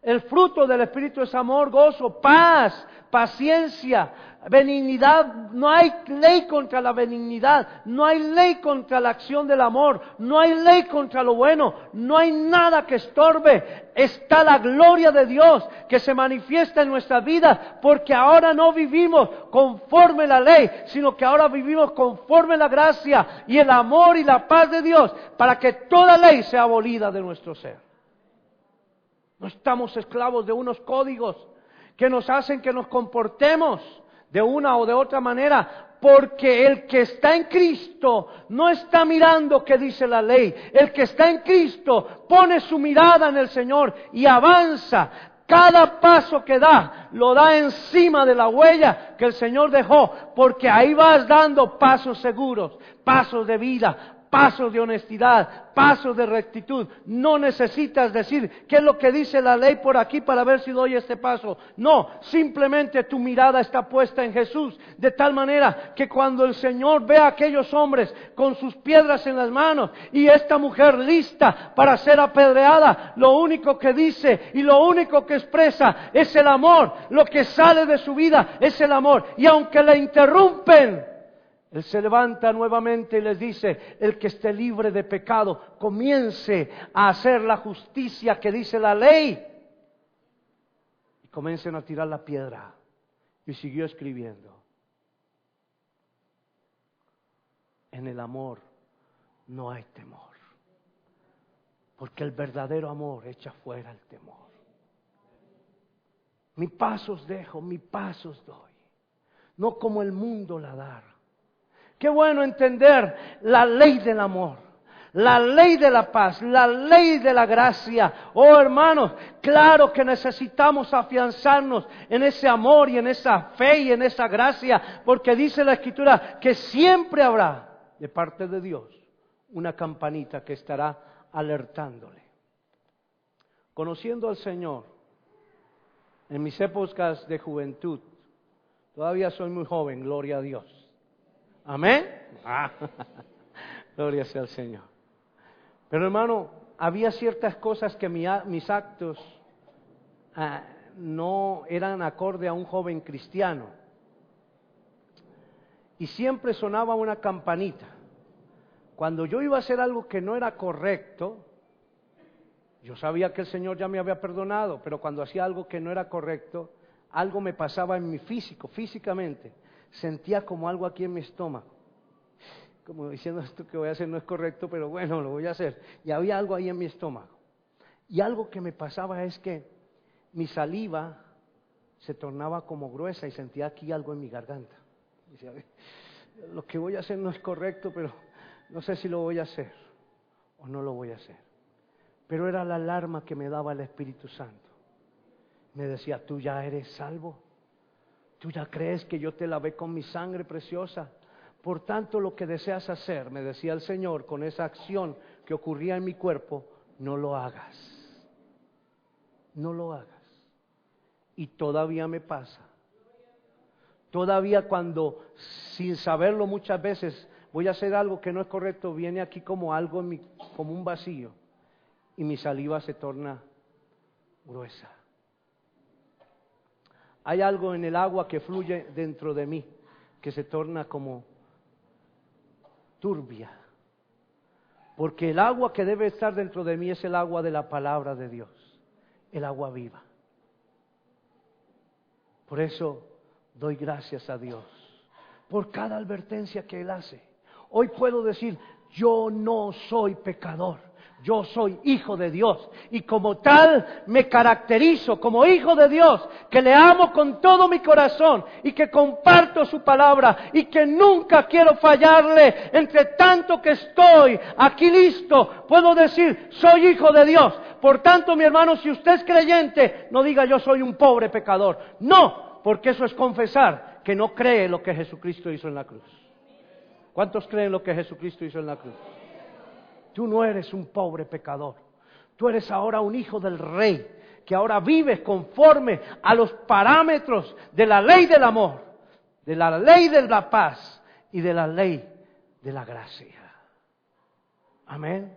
El fruto del Espíritu es amor, gozo, paz, paciencia, benignidad. No hay ley contra la benignidad, no hay ley contra la acción del amor, no hay ley contra lo bueno, no hay nada que estorbe. Está la gloria de Dios que se manifiesta en nuestras vidas, porque ahora no vivimos conforme la ley, sino que ahora vivimos conforme la gracia y el amor y la paz de Dios, para que toda ley sea abolida de nuestro ser. No estamos esclavos de unos códigos que nos hacen que nos comportemos de una o de otra manera, porque el que está en Cristo no está mirando qué dice la ley. El que está en Cristo pone su mirada en el Señor y avanza. Cada paso que da, lo da encima de la huella que el Señor dejó, porque ahí vas dando pasos seguros, pasos de vida, pasos de honestidad, pasos de rectitud. No necesitas decir qué es lo que dice la ley por aquí para ver si doy este paso. No, simplemente tu mirada está puesta en Jesús, de tal manera que cuando el Señor ve a aquellos hombres con sus piedras en las manos y esta mujer lista para ser apedreada, lo único que dice y lo único que expresa es el amor. Lo que sale de su vida es el amor. Y aunque le interrumpen, Él se levanta nuevamente y les dice: el que esté libre de pecado, comience a hacer la justicia que dice la ley. Y comiencen a tirar la piedra. Y siguió escribiendo: en el amor no hay temor, porque el verdadero amor echa fuera el temor. Mi paz os dejo, mi paz os doy, no como el mundo la da. Qué bueno entender la ley del amor, la ley de la paz, la ley de la gracia. Oh hermanos, claro que necesitamos afianzarnos en ese amor y en esa fe y en esa gracia, porque dice la Escritura que siempre habrá de parte de Dios una campanita que estará alertándole. Conociendo al Señor en mis épocas de juventud, todavía soy muy joven, gloria a Dios. Amén. Gloria sea al Señor. Pero hermano, había ciertas cosas que mis actos no eran acorde a un joven cristiano. Y siempre sonaba una campanita. Cuando yo iba a hacer algo que no era correcto, yo sabía que el Señor ya me había perdonado, pero cuando hacía algo que no era correcto, algo me pasaba en mi físicamente. Sentía como algo aquí en mi estómago, como diciendo: esto que voy a hacer no es correcto, pero bueno, lo voy a hacer. Y había algo ahí en mi estómago. Y algo que me pasaba es que mi saliva se tornaba como gruesa y sentía aquí algo en mi garganta. Decía: lo que voy a hacer no es correcto, pero no sé si lo voy a hacer o no lo voy a hacer. Pero era la alarma que me daba el Espíritu Santo. Me decía, tú ya eres salvo. Tú ya crees que yo te lavé con mi sangre preciosa. Por tanto, lo que deseas hacer, me decía el Señor, con esa acción que ocurría en mi cuerpo, no lo hagas. No lo hagas. Y todavía me pasa. Todavía cuando, sin saberlo muchas veces, voy a hacer algo que no es correcto, viene aquí como algo en como un vacío. Y mi saliva se torna gruesa. Hay algo en el agua que fluye dentro de mí, que se torna como turbia. Porque el agua que debe estar dentro de mí es el agua de la palabra de Dios, el agua viva. Por eso doy gracias a Dios por cada advertencia que Él hace. Hoy puedo decir, yo no soy pecador. Yo soy hijo de Dios y como tal me caracterizo como hijo de Dios, que le amo con todo mi corazón y que comparto su palabra y que nunca quiero fallarle. Entre tanto que estoy aquí listo, puedo decir, soy hijo de Dios. Por tanto, mi hermano, si usted es creyente, no diga yo soy un pobre pecador. No, porque eso es confesar que no cree lo que Jesucristo hizo en la cruz. ¿Cuántos creen lo que Jesucristo hizo en la cruz? Tú no eres un pobre pecador. Tú eres ahora un hijo del Rey, que ahora vives conforme a los parámetros de la ley del amor, de la ley de la paz y de la ley de la gracia. Amén.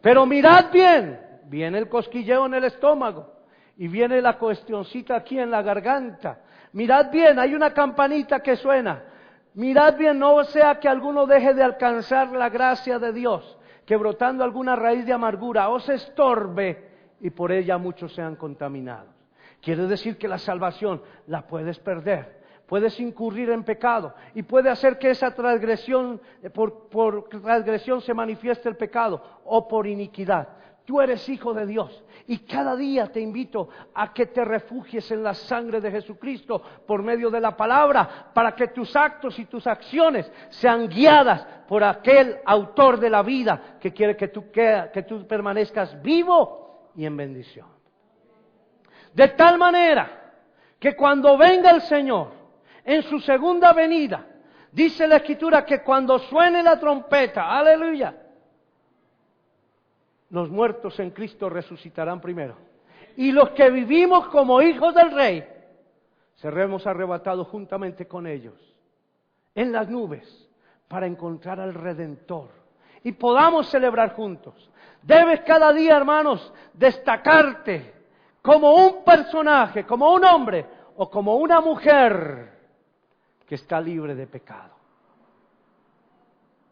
Pero mirad bien, viene el cosquilleo en el estómago y viene la cuestioncita aquí en la garganta. Mirad bien, hay una campanita que suena. Mirad bien, no sea que alguno deje de alcanzar la gracia de Dios, que brotando alguna raíz de amargura os estorbe y por ella muchos sean contaminados. Quiere decir que la salvación la puedes perder, puedes incurrir en pecado y puede hacer que esa transgresión, por transgresión se manifieste el pecado o por iniquidad. Tú eres hijo de Dios y cada día te invito a que te refugies en la sangre de Jesucristo por medio de la palabra, para que tus actos y tus acciones sean guiadas por aquel autor de la vida que quiere que tú permanezcas vivo y en bendición. De tal manera que cuando venga el Señor en su segunda venida, dice la Escritura que cuando suene la trompeta, aleluya, los muertos en Cristo resucitarán primero. Y los que vivimos como hijos del Rey, seremos arrebatados juntamente con ellos en las nubes para encontrar al Redentor y podamos celebrar juntos. Debes cada día, hermanos, destacarte como un personaje, como un hombre o como una mujer que está libre de pecado.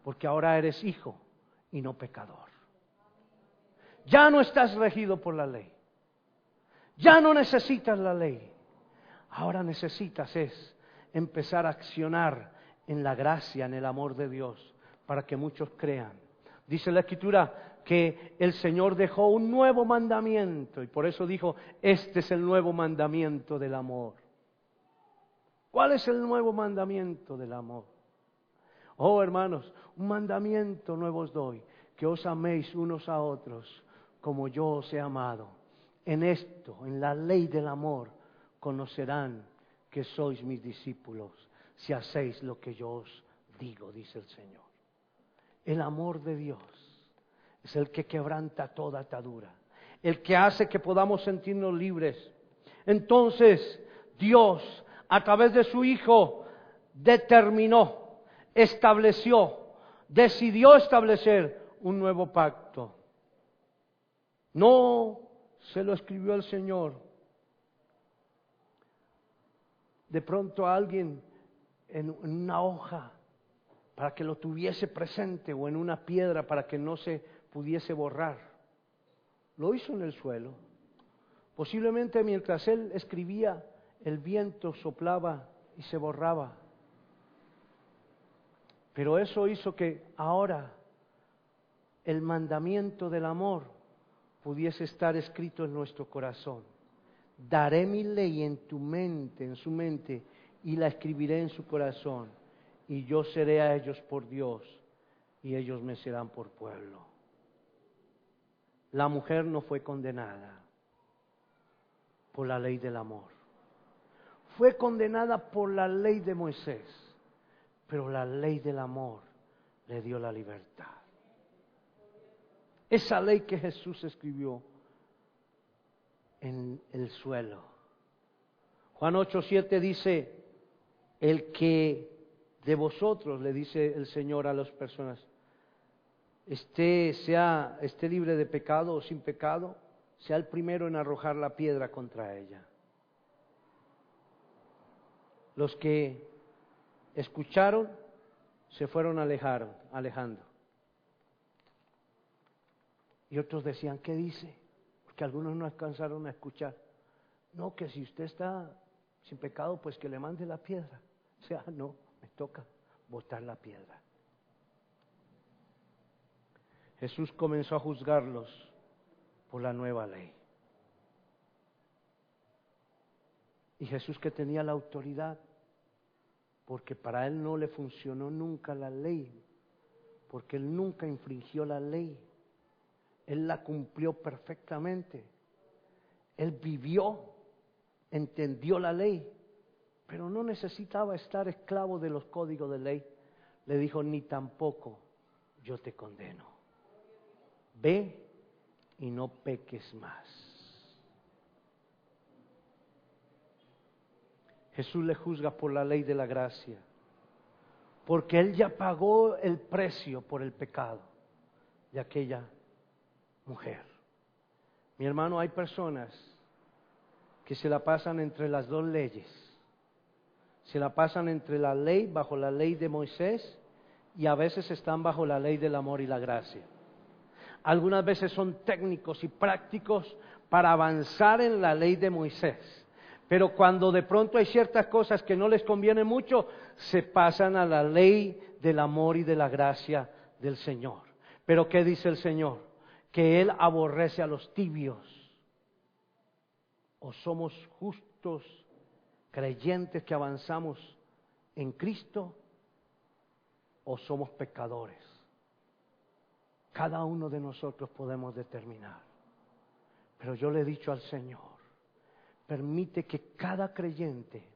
Porque ahora eres hijo y no pecador. Ya no estás regido por la ley. Ya no necesitas la ley. Ahora necesitas empezar a accionar en la gracia, en el amor de Dios, para que muchos crean. Dice la Escritura que el Señor dejó un nuevo mandamiento y por eso dijo, este es el nuevo mandamiento del amor. ¿Cuál es el nuevo mandamiento del amor? Oh, hermanos, un mandamiento nuevo os doy, que os améis unos a otros como yo os he amado. En esto, en la ley del amor, conocerán que sois mis discípulos, si hacéis lo que yo os digo, dice el Señor. El amor de Dios es el que quebranta toda atadura, el que hace que podamos sentirnos libres. Entonces, Dios, a través de su Hijo, determinó, decidió establecer un nuevo pacto. No se lo escribió el Señor de pronto a alguien en una hoja para que lo tuviese presente o en una piedra para que no se pudiese borrar. Lo hizo en el suelo. Posiblemente mientras él escribía, el viento soplaba y se borraba. Pero eso hizo que ahora el mandamiento del amor pudiese estar escrito en nuestro corazón. Daré mi ley en tu mente, en su mente, y la escribiré en su corazón, y yo seré a ellos por Dios, y ellos me serán por pueblo. La mujer no fue condenada por la ley del amor. Fue condenada por la ley de Moisés, pero la ley del amor le dio la libertad. Esa ley que Jesús escribió en el suelo. Juan 8:7 dice, el que de vosotros, le dice el Señor a las personas, esté libre de pecado o sin pecado, sea el primero en arrojar la piedra contra ella. Los que escucharon se fueron alejando. Y otros decían, ¿qué dice? Porque algunos no alcanzaron a escuchar. No, que si usted está sin pecado, pues que le mande la piedra. O sea, no, me toca botar la piedra. Jesús comenzó a juzgarlos por la nueva ley. Y Jesús, que tenía la autoridad, porque para él no le funcionó nunca la ley, porque él nunca infringió la ley, él la cumplió perfectamente, él vivió, entendió la ley, pero no necesitaba estar esclavo de los códigos de ley. Le dijo, ni tampoco yo te condeno, ve y no peques más. Jesús le juzga por la ley de la gracia, porque Él ya pagó el precio por el pecado de aquella mujer. Mi hermano, hay personas que se la pasan entre las dos leyes. Se la pasan entre la ley, bajo la ley de Moisés, y a veces están bajo la ley del amor y la gracia. Algunas veces son técnicos y prácticos para avanzar en la ley de Moisés. Pero cuando de pronto hay ciertas cosas que no les conviene mucho, se pasan a la ley del amor y de la gracia del Señor. Pero ¿qué dice el Señor? Que Él aborrece a los tibios. O somos justos, creyentes que avanzamos en Cristo, o somos pecadores. Cada uno de nosotros podemos determinar. Pero yo le he dicho al Señor, permite que cada creyente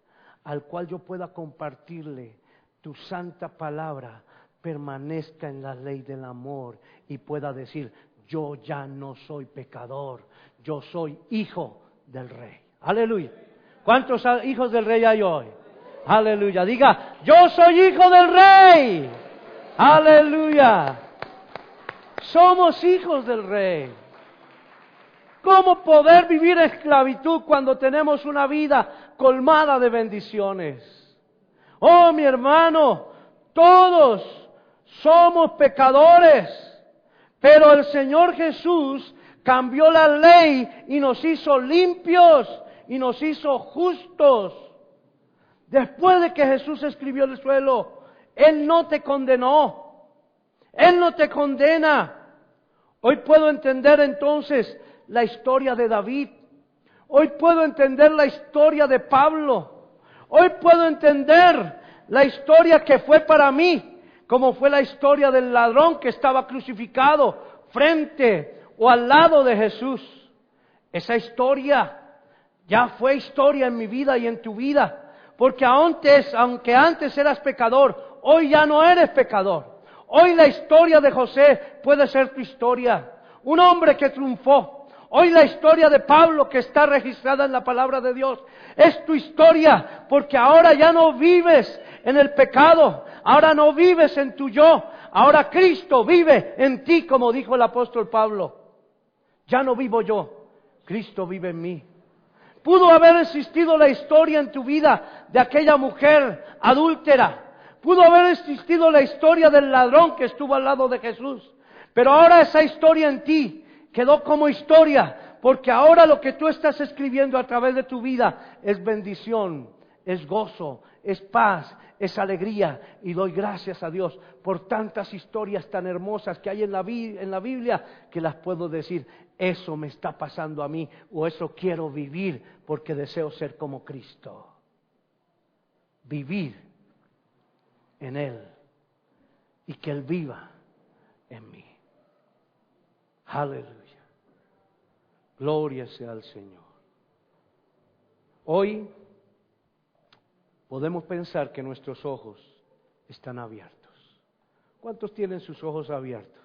al cual yo pueda compartirle tu santa palabra permanezca en la ley del amor y pueda decir, yo ya no soy pecador, yo soy hijo del Rey. Aleluya. ¿Cuántos hijos del Rey hay hoy? Aleluya. Diga, yo soy hijo del Rey. Aleluya. Somos hijos del Rey. ¿Cómo poder vivir en esclavitud cuando tenemos una vida colmada de bendiciones? Oh, mi hermano, todos somos pecadores, pero el Señor Jesús cambió la ley y nos hizo limpios y nos hizo justos. Después de que Jesús escribió el suelo, Él no te condenó, Él no te condena. Hoy puedo entender entonces la historia de David. Hoy puedo entender la historia de Pablo. Hoy puedo entender la historia que fue para mí, como fue la historia del ladrón que estaba crucificado frente o al lado de Jesús. Esa historia ya fue historia en mi vida y en tu vida, porque aunque antes eras pecador, hoy ya no eres pecador. Hoy la historia de José puede ser tu historia. Un hombre que triunfó. Hoy la historia de Pablo, que está registrada en la palabra de Dios, es tu historia, porque ahora ya no vives en el pecado, ahora no vives en tu yo, ahora Cristo vive en ti, como dijo el apóstol Pablo. Ya no vivo yo, Cristo vive en mí. Pudo haber existido la historia en tu vida de aquella mujer adúltera, pudo haber existido la historia del ladrón que estuvo al lado de Jesús, pero ahora esa historia en ti quedó como historia, porque ahora lo que tú estás escribiendo a través de tu vida es bendición, es gozo, es paz, es alegría. Y doy gracias a Dios por tantas historias tan hermosas que hay en la Biblia, que las puedo decir, eso me está pasando a mí, o eso quiero vivir, porque deseo ser como Cristo. Vivir en Él y que Él viva en mí. Aleluya. Gloria sea al Señor. Hoy podemos pensar que nuestros ojos están abiertos. ¿Cuántos tienen sus ojos abiertos?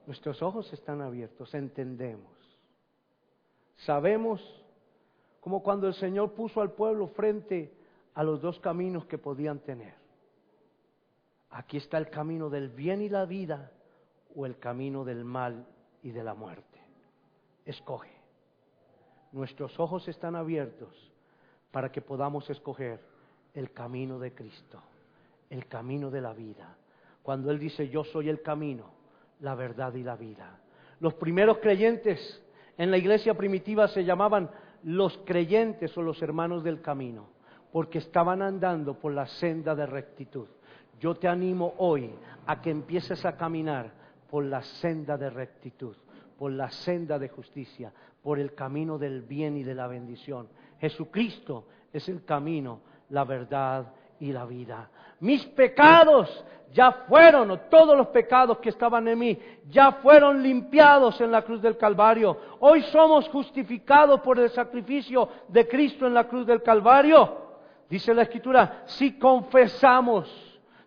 Nuestros ojos están abiertos, entendemos. Sabemos, como cuando el Señor puso al pueblo frente a los dos caminos que podían tener. Aquí está el camino del bien y la vida, o el camino del mal y de la muerte. Escoge. Nuestros ojos están abiertos para que podamos escoger el camino de Cristo, el camino de la vida. Cuando Él dice, yo soy el camino, la verdad y la vida. Los primeros creyentes en la iglesia primitiva se llamaban los creyentes o los hermanos del camino, porque estaban andando por la senda de rectitud. Yo te animo hoy a que empieces a caminar por la senda de rectitud, por la senda de justicia, por el camino del bien y de la bendición. Jesucristo es el camino, la verdad y la vida. Mis pecados ya fueron, o todos los pecados que estaban en mí, ya fueron limpiados en la cruz del Calvario. Hoy somos justificados por el sacrificio de Cristo en la cruz del Calvario. Dice la Escritura, si confesamos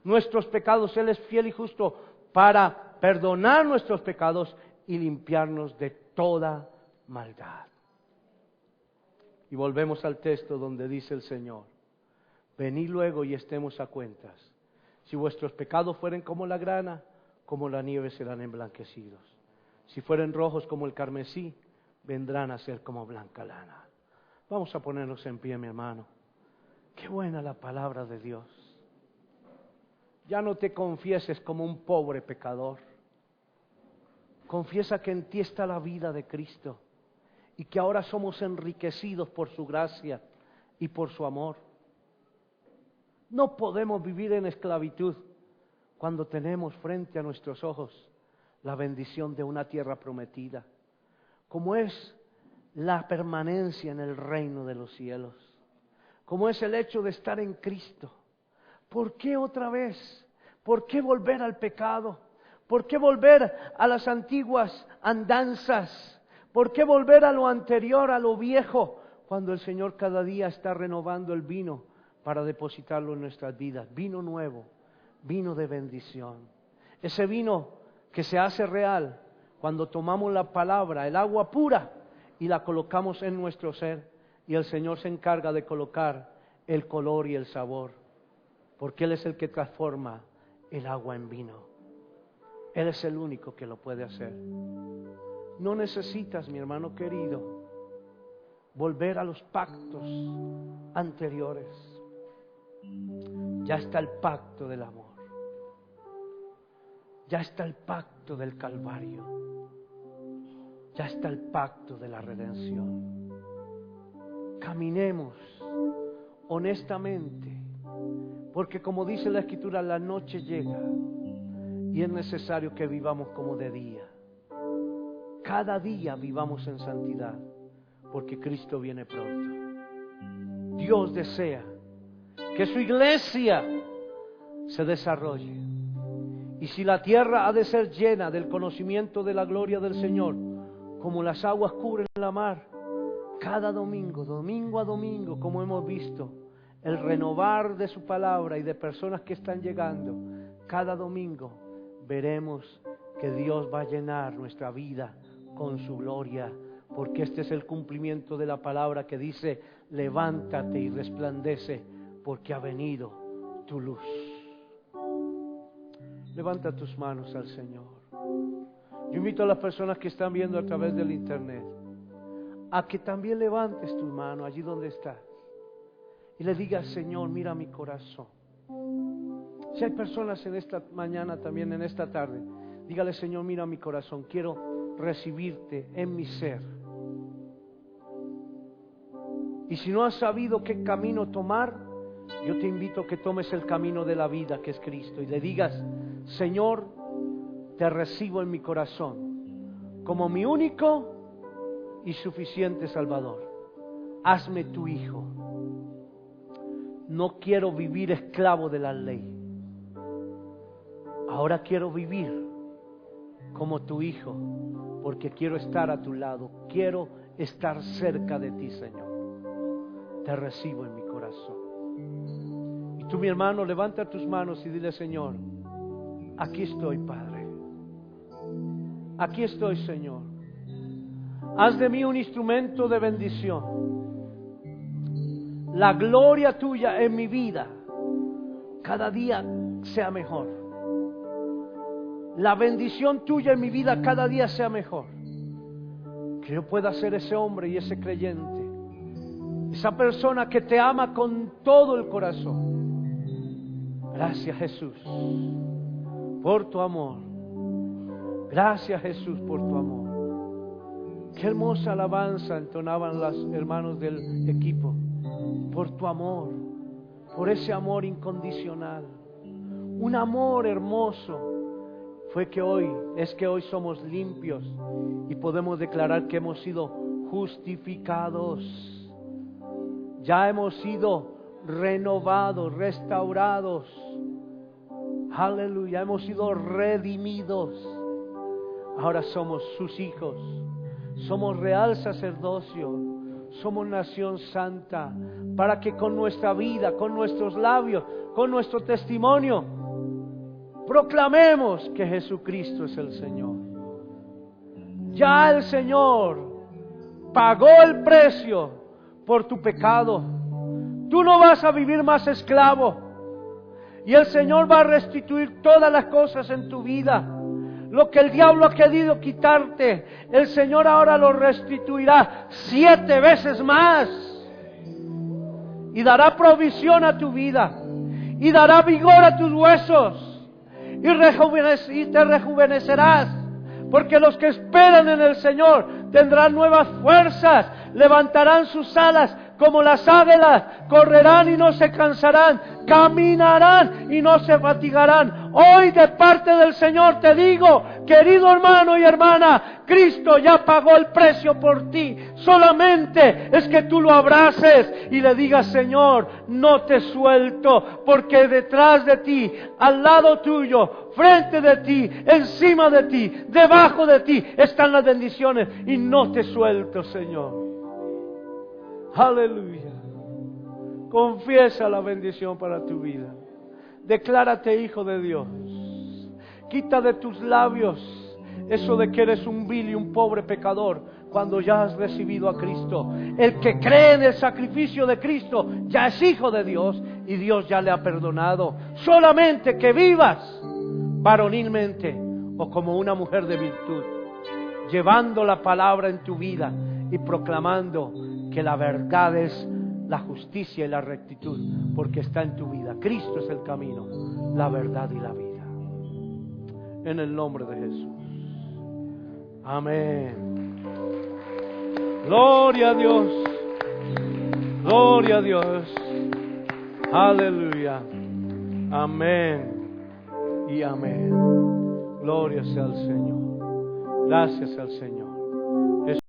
nuestros pecados, Él es fiel y justo para perdonar nuestros pecados y limpiarnos de toda maldad. Y volvemos al texto donde dice el Señor, venid luego y estemos a cuentas. Si vuestros pecados fueren como la grana, como la nieve serán emblanquecidos. Si fueren rojos como el carmesí, vendrán a ser como blanca lana. Vamos a ponernos en pie, mi hermano. Qué buena la palabra de Dios. Ya no te confieses como un pobre pecador. Confiesa que en ti está la vida de Cristo y que ahora somos enriquecidos por su gracia y por su amor. No podemos vivir en esclavitud cuando tenemos frente a nuestros ojos la bendición de una tierra prometida, como es la permanencia en el reino de los cielos, como es el hecho de estar en Cristo. ¿Por qué otra vez? ¿Por qué volver al pecado? ¿Por qué volver a las antiguas andanzas? ¿Por qué volver a lo anterior, a lo viejo, cuando el Señor cada día está renovando el vino para depositarlo en nuestras vidas? Vino nuevo, vino de bendición. Ese vino que se hace real cuando tomamos la palabra, el agua pura, y la colocamos en nuestro ser, y el Señor se encarga de colocar el color y el sabor, porque Él es el que transforma el agua en vino. Él es el único que lo puede hacer. No necesitas, mi hermano querido, volver a los pactos anteriores. Ya está el pacto del amor. Ya está el pacto del Calvario. Ya está el pacto de la redención. Caminemos honestamente, porque como dice la Escritura, la noche llega y es necesario que vivamos como de día. Cada día vivamos en santidad, porque Cristo viene pronto. Dios desea que su iglesia se desarrolle. Y si la tierra ha de ser llena del conocimiento de la gloria del Señor, como las aguas cubren la mar, cada domingo, domingo a domingo, como hemos visto, el renovar de su palabra y de personas que están llegando, cada domingo veremos que Dios va a llenar nuestra vida con su gloria, porque este es el cumplimiento de la palabra que dice, levántate y resplandece, porque ha venido tu luz. Levanta tus manos al Señor. Yo invito a las personas que están viendo a través del internet a que también levantes tu mano allí donde estás y le digas, Señor, mira mi corazón. Si hay personas en esta mañana, también en esta tarde, dígale, Señor, mira mi corazón, quiero recibirte en mi ser. Y si no has sabido qué camino tomar, yo te invito a que tomes el camino de la vida, que es Cristo, y le digas, Señor, te recibo en mi corazón como mi único y suficiente Salvador. Hazme tu hijo. No quiero vivir esclavo de la ley. Ahora quiero vivir como tu hijo, porque quiero estar a tu lado, quiero estar cerca de ti, Señor. Te recibo en mi corazón. Y tú, mi hermano, levanta tus manos y dile: Señor, aquí estoy, Padre. Aquí estoy, Señor. Haz de mí un instrumento de bendición. La gloria tuya en mi vida cada día sea mejor. La bendición tuya en mi vida cada día sea mejor. Que yo pueda ser ese hombre y ese creyente, esa persona que te ama con todo el corazón. Gracias, Jesús, por tu amor. Gracias, Jesús, por tu amor. Qué hermosa alabanza entonaban los hermanos del equipo. Por tu amor, por ese amor incondicional. Un amor hermoso. Es que hoy somos limpios y podemos declarar que hemos sido justificados. Ya hemos sido renovados, restaurados. Aleluya, hemos sido redimidos. Ahora somos sus hijos. Somos real sacerdocio. Somos nación santa. Para que con nuestra vida, con nuestros labios, con nuestro testimonio, proclamemos que Jesucristo es el Señor. Ya el Señor pagó el precio por tu pecado. Tú no vas a vivir más esclavo. Y el Señor va a restituir todas las cosas en tu vida. Lo que el diablo ha querido quitarte, el Señor ahora lo restituirá 7 veces más. Y dará provisión a tu vida. Y dará vigor a tus huesos. Y te rejuvenecerás, porque los que esperan en el Señor tendrán nuevas fuerzas, levantarán sus alas como las águilas, correrán y no se cansarán, caminarán y no se fatigarán. Hoy de parte del Señor te digo, querido hermano y hermana, Cristo ya pagó el precio por ti. Solamente es que tú lo abraces y le digas: Señor, no te suelto, porque detrás de ti, al lado tuyo, frente de ti, encima de ti, debajo de ti están las bendiciones y no te suelto, Señor. Aleluya. Confiesa la bendición para tu vida. Declárate hijo de Dios. Quita de tus labios eso de que eres un vil y un pobre pecador, cuando ya has recibido a Cristo. El que cree en el sacrificio de Cristo ya es hijo de Dios y Dios ya le ha perdonado. Solamente que vivas varonilmente o como una mujer de virtud, llevando la palabra en tu vida y proclamando que la verdad es la justicia y la rectitud, porque está en tu vida. Cristo es el camino, la verdad y la vida. En el nombre de Jesús. Amén. Gloria a Dios. Gloria a Dios. Aleluya. Amén y amén. Gloria sea al Señor. Gracias al Señor.